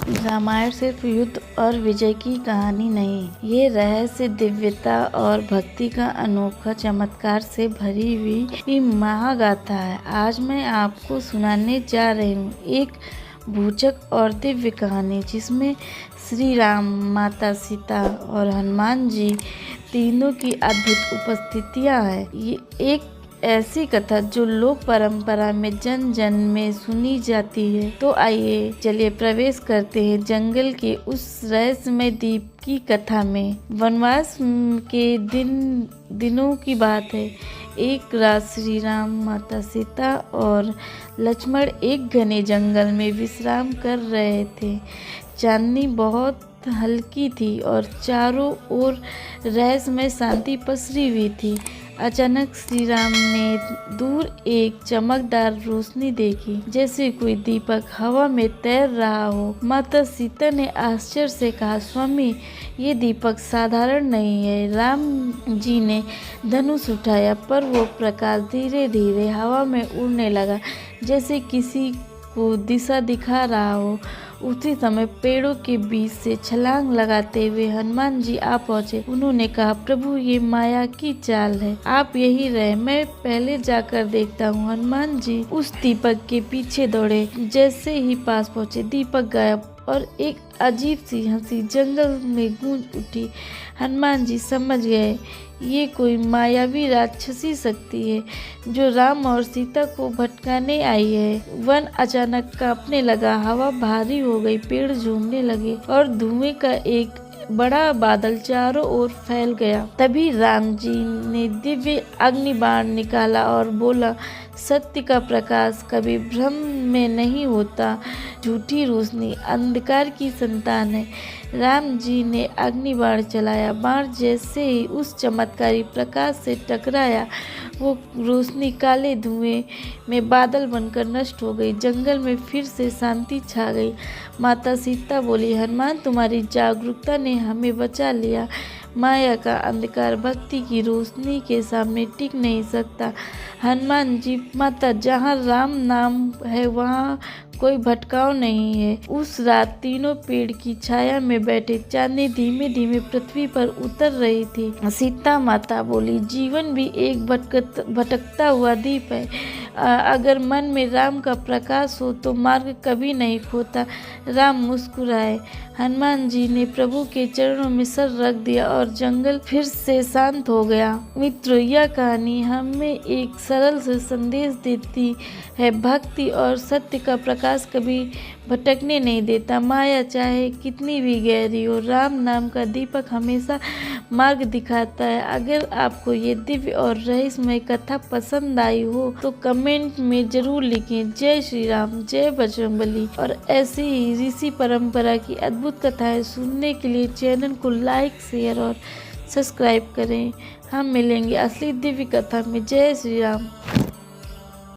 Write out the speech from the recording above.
रामायण सिर्फ युद्ध और विजय की कहानी नहीं, ये रहस्य, दिव्यता और भक्ति का अनोखा चमत्कार से भरी हुई महागाथा है। आज मैं आपको सुनाने जा रही हूँ एक भूचक और दिव्य कहानी, जिसमें श्री राम, माता सीता और हनुमान जी तीनों की अद्भुत उपस्थितियाँ हैं। ये एक ऐसी कथा जो लोक परंपरा में जन जन में सुनी जाती है। तो आइए चलिए प्रवेश करते हैं जंगल के उस रहस्यमय द्वीप की कथा में। वनवास के दिनों की बात है। एक रात श्री राम, माता सीता और लक्ष्मण एक घने जंगल में विश्राम कर रहे थे। चांदनी बहुत हल्की थी और चारों ओर रहस्यमय शांति पसरी हुई थी। अचानक श्री राम ने दूर एक चमकदार रोशनी देखी, जैसे कोई दीपक हवा में तैर रहा हो। माता सीता ने आश्चर्य से कहा, स्वामी, ये दीपक साधारण नहीं है। राम जी ने धनुष उठाया, पर वो प्रकाश धीरे धीरे हवा में उड़ने लगा, जैसे किसी को दिशा दिखा रहा हो। उसी समय पेड़ों के बीच से छलांग लगाते हुए हनुमान जी आ पहुंचे। उन्होंने कहा, प्रभु, ये माया की चाल है, आप यही रहे, मैं पहले जाकर देखता हूँ। हनुमान जी उस दीपक के पीछे दौड़े। जैसे ही पास पहुंचे, दीपक गायब और एक अजीब सी हंसी जंगल में गूंज उठी। हनुमान जी समझ गए, ये कोई मायावी राक्षसी शक्ति है जो राम और सीता को भटकाने आई है। वन अचानक कांपने लगा, हवा भारी हो गई, पेड़ झूमने लगे और धुएं का एक बड़ा बादल चारों ओर फैल गया। तभी राम जी ने दिव्य अग्निबाण निकाला और बोला, सत्य का प्रकाश कभी भ्रम में नहीं होता। झूठी रोशनी अंधकार की संतान है। राम जी ने अग्निबाण चलाया। बाण जैसे ही उस चमत्कारी प्रकाश से टकराया, वो रोशनी काले धुएं में बादल बनकर नष्ट हो गई। जंगल में फिर से शांति छा गई। माता सीता बोली, हनुमान, तुम्हारी जागरूकता ने हमें बचा लिया। माया का अंधकार भक्ति की रोशनी के सामने टिक नहीं सकता। हनुमान जी, माता, जहाँ राम नाम है वहाँ कोई भटकाव नहीं है। उस रात तीनों पेड़ की छाया में बैठे। चांदनी धीमे धीमे पृथ्वी पर उतर रही थी। सीता माता बोली, जीवन भी एक भटकता हुआ दीप है। अगर मन में राम का प्रकाश हो तो मार्ग कभी नहीं खोता। राम मुस्कुराए। हनुमान जी ने प्रभु के चरणों में सर रख दिया और जंगल फिर से शांत हो गया। मित्रों, यह कहानी हमें एक सरल से संदेश देती है। भक्ति और सत्य का प्रकाश कभी भटकने नहीं देता। माया चाहे कितनी भी गहरी हो, राम नाम का दीपक हमेशा मार्ग दिखाता है। अगर आपको ये दिव्य और रहस्यमय कथा पसंद आई हो तो कमेंट में जरूर लिखें, जय श्री राम, जय बजरंगबली। और ऐसे ही ऋषि परंपरा की अद्भुत कथाएं सुनने के लिए चैनल को लाइक, शेयर और सब्सक्राइब करें। हम मिलेंगे असली दिव्य कथा में। जय श्री राम।